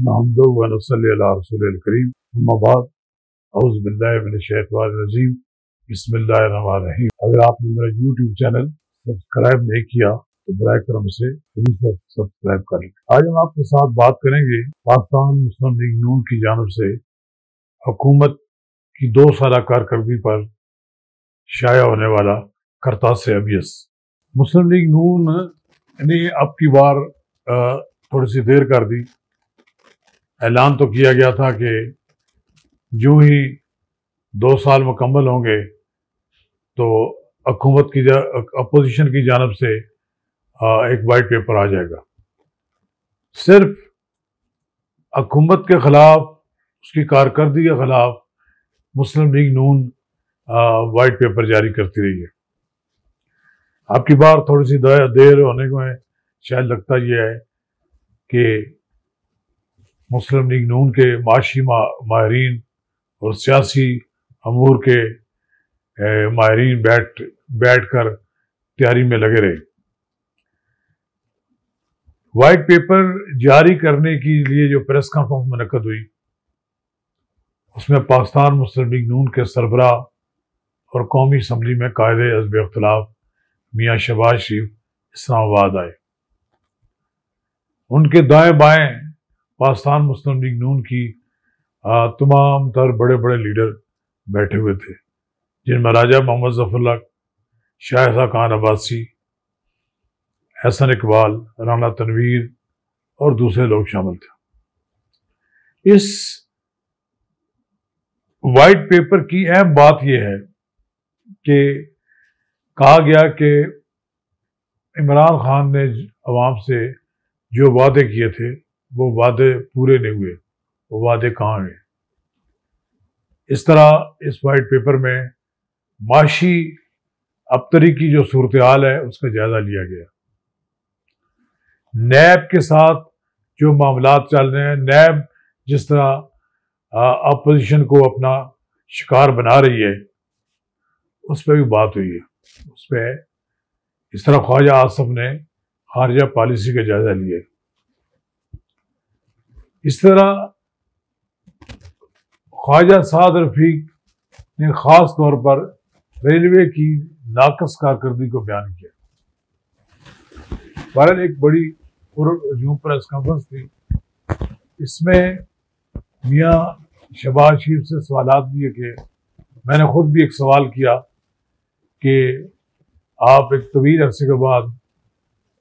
नहमदुहु व नसल्ली अला रसूलिल करीम, अम्मा बाद, औज़ु बिल्लाहि मिनश शैतानिर रजीम, बिस्मिल्लाहिर रहमानिर रहीम। अगर आपने मेरा यूट्यूब चैनल सब्सक्राइब नहीं किया तो बराए करम से अभी सब्सक्राइब कर लें। आज हम आपके साथ बात करेंगे पाकिस्तान मुस्लिम लीग नून की जानिब से हुकूमत की 2 साला कारकर्दगी पर शाया होने वाला करतास अबियस। मुस्लिम लीग नून ने अब की बार थोड़ी सी देर कर दी। ऐलान तो किया गया था कि जो ही 2 साल मुकम्मल होंगे तो हुकूमत की अपोजिशन की जानिब से एक वाइट पेपर आ जाएगा। सिर्फ हुकूमत के खिलाफ, उसकी कारकर्दगी के खिलाफ मुस्लिम लीग नून वाइट पेपर जारी करती रही है। आपकी बार थोड़ी सी देर होने में शायद लगता यह है कि मुस्लिम लीग नून के माशी माहिरीन और सियासी अमूर के माहिरीन बैठ कर तैयारी में लगे रहे। वाइट पेपर जारी करने के लिए जो प्रेस कॉन्फ्रेंस मुनक्कद हुई, उसमें पाकिस्तान मुस्लिम लीग नून के सरबराह और कौमी असम्बली में कायदे हिज़्ब इख्तिलाफ मियाँ शहबाज शरीफ इस्लामाबाद आए। उनके दाएं बाएं पाकिस्तान मुस्लिम लीग नून की तमाम तर बड़े बड़े लीडर बैठे हुए थे, जिनमें राजा मोहम्मद ज़फ़रुल्लाह, शाह खान अब्बासी, हसन इकबाल, राना तनवीर और दूसरे लोग शामिल थे। इस वाइट पेपर की अहम बात यह है कि कहा गया कि इमरान खान ने अवाम से जो वादे किए थे वो वादे पूरे नहीं हुए। वो वादे कहाँ हैं? इस तरह इस वाइट पेपर में माशी अबतरी की जो सूरत हाल है उसका जायजा लिया गया। नैब के साथ जो मामलात चल रहे हैं, नैब जिस तरह अपोजिशन को अपना शिकार बना रही है, उस पर भी बात हुई है। उस पर इस तरह ख्वाजा आसिफ ने खारजा पॉलिसी का जायजा लिया। इस तरह ख्वाजा साद रफीक ने खास तौर पर रेलवे की नाकस कारकर्दगी को बयान किया। बहरहाल एक बड़ी पुरहजूम प्रेस कॉन्फ्रेंस थी। इसमें मियाँ शहबाज शरीफ से सवालात भी है कि मैंने खुद भी एक सवाल किया कि आप एक तवील अरसे के बाद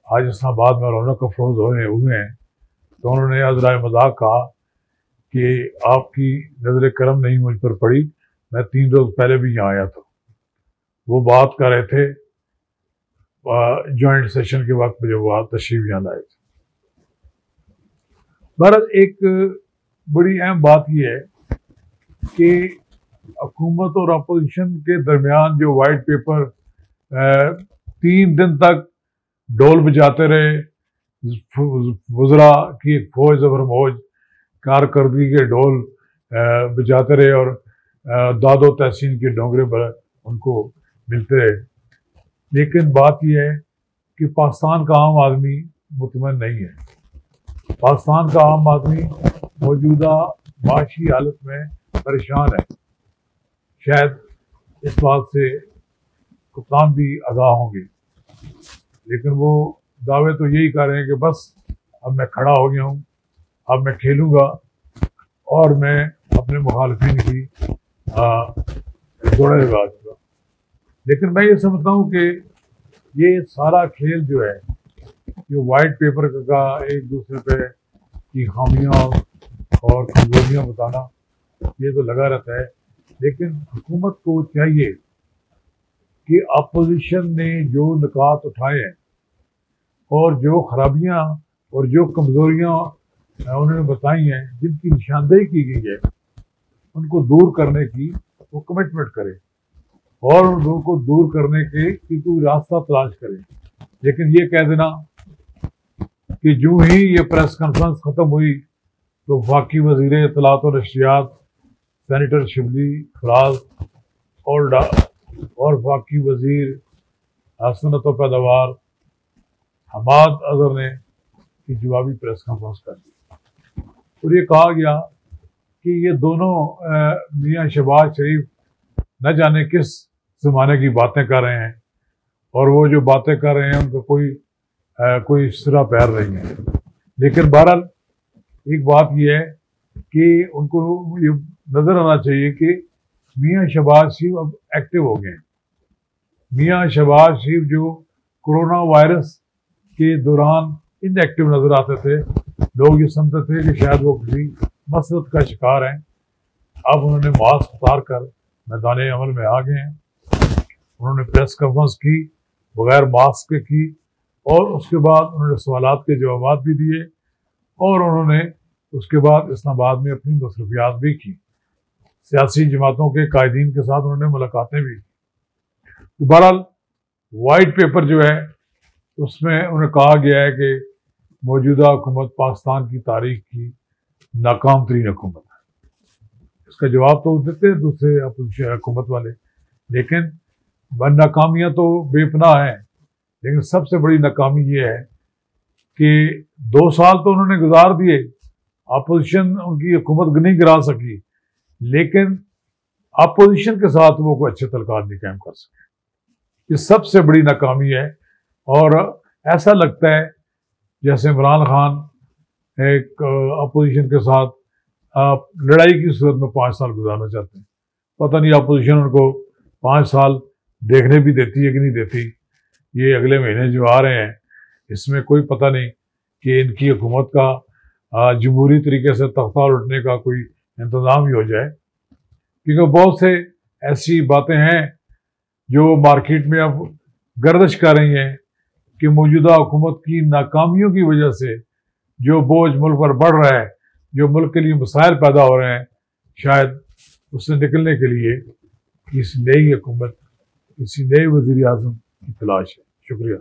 आज इस्लामाबाद में रौनक अफरोज हुए हैं, तो उन्होंने अज़राए मजाक कहा कि आपकी नज़र करम नहीं मुझ पर पड़ी, मैं 3 रोज़ पहले भी यहाँ आया था। वो बात कर रहे थे जॉइंट सेशन के वक्त जब वो तशरीफ यहाँ लाए थे। बहरहाल एक बड़ी अहम बात यह है कि हुकूमत और अपोजिशन के दरमियान जो वाइट पेपर 3 दिन तक ढोल बजाते रहे, वज़रा की फौज ज़बर मौज कारकर्दगी के ढोल बजाते रहे और दादो तहसीन के डोंगरे उनको मिलते रहे। लेकिन बात यह है कि पाकिस्तान का आम आदमी मुतमईन नहीं है। पाकिस्तान का आम आदमी मौजूदा माशी हालत में परेशान है। शायद इस बात से कप्तान भी आगाह होंगे, लेकिन वो दावे तो यही कर रहे हैं कि बस अब मैं खड़ा हो गया हूँ, अब मैं खेलूँगा और मैं अपने मुखालिफिन की दौड़े लगा दूँगा। लेकिन मैं ये समझता हूँ कि ये सारा खेल जो है, जो वाइट पेपर का एक दूसरे पे की खामियाँ और कमजोरियाँ बताना, ये तो लगा रहता है। लेकिन हुकूमत को चाहिए कि अपोजिशन ने जो निकात उठाए हैं और जो खराबियाँ और जो कमजोरियाँ उन्होंने बताई हैं, जिनकी निशानदेही की गई है, उनको दूर करने की वो कमिटमेंट करे और उनको दूर करने के की कोई रास्ता तलाश करे। लेकिन ये कह देना कि जो ही ये प्रेस कॉन्फ्रेंस ख़त्म हुई तो वफाकी वज़ीर इत्तलात और नशरियात सेनेटर शिबली फराज और वफाकी वज़ीर सनत व पैदावार हमाद अजहर ने की जवाबी प्रेस कॉन्फ्रेंस कर दी। और ये कहा गया कि ये दोनों मियाँ शहबाज शरीफ न जाने किस ज़माने की बातें कर रहे हैं, और वो जो बातें कर रहे हैं उनका कोई सिरा पैर नहीं है। लेकिन बहरहाल एक बात यह है कि उनको ये नज़र आना चाहिए कि मियाँ शहबाज शरीफ अब एक्टिव हो गए हैं। मियाँ शहबाज शरीफ जो कोरोना वायरस के दौरान इनएक्टिव नज़र आते थे, लोग ये समझते थे कि शायद वो किसी मसरत का शिकार हैं। अब उन्होंने मास्क उतार कर मैदान अमल में आ गए हैं। उन्होंने प्रेस कॉन्फ्रेंस की बगैर मास्क के की, और उसके बाद उन्होंने सवालात के जवाब भी दिए, और उन्होंने उसके बाद इस्लामाबाद में अपनी मसरूफियात भी की। सियासी जमातों के कायदीन के साथ उन्होंने मुलाकातें भी की। तो बहरहाल वाइट पेपर जो है उसमें उन्हें कहा गया है कि मौजूदा हुकूमत पाकिस्तान की तारीख की नाकाम तरीन हुकूमत है। इसका जवाब तो देते हैं दूसरे अपोजिशन हुकूमत वाले, लेकिन नाकामियाँ तो बेपनाह हैं। लेकिन सबसे बड़ी नाकामी ये है कि 2 साल तो उन्होंने गुजार दिए, अपोजिशन उनकी हुकूमत नहीं गिरा सकी, लेकिन अपोजिशन के साथ वो कोई अच्छे तल्लुकात नहीं कायम कर सके। ये सबसे बड़ी नाकामी है। और ऐसा लगता है जैसे इमरान खान एक अपोजिशन के साथ लड़ाई की सूरत में 5 साल गुजारना चाहते हैं। पता नहीं अपोजिशन उनको 5 साल देखने भी देती है कि नहीं देती। ये अगले महीने जो आ रहे हैं इसमें कोई पता नहीं कि इनकी हुकूमत का जमहूरी तरीके से तख्ता उलटने का कोई इंतज़ाम ही हो जाए, क्योंकि बहुत से ऐसी बातें हैं जो मार्केट में अब गर्दिश कर रही हैं कि मौजूदा हुकूमत की नाकामियों की वजह से जो बोझ मुल्क पर बढ़ रहा है, जो मुल्क के लिए मसाइल पैदा हो रहे हैं, शायद उससे निकलने के लिए किसी नई हुकूमत, किसी नए वज़ीर आज़म की तलाश है। शुक्रिया।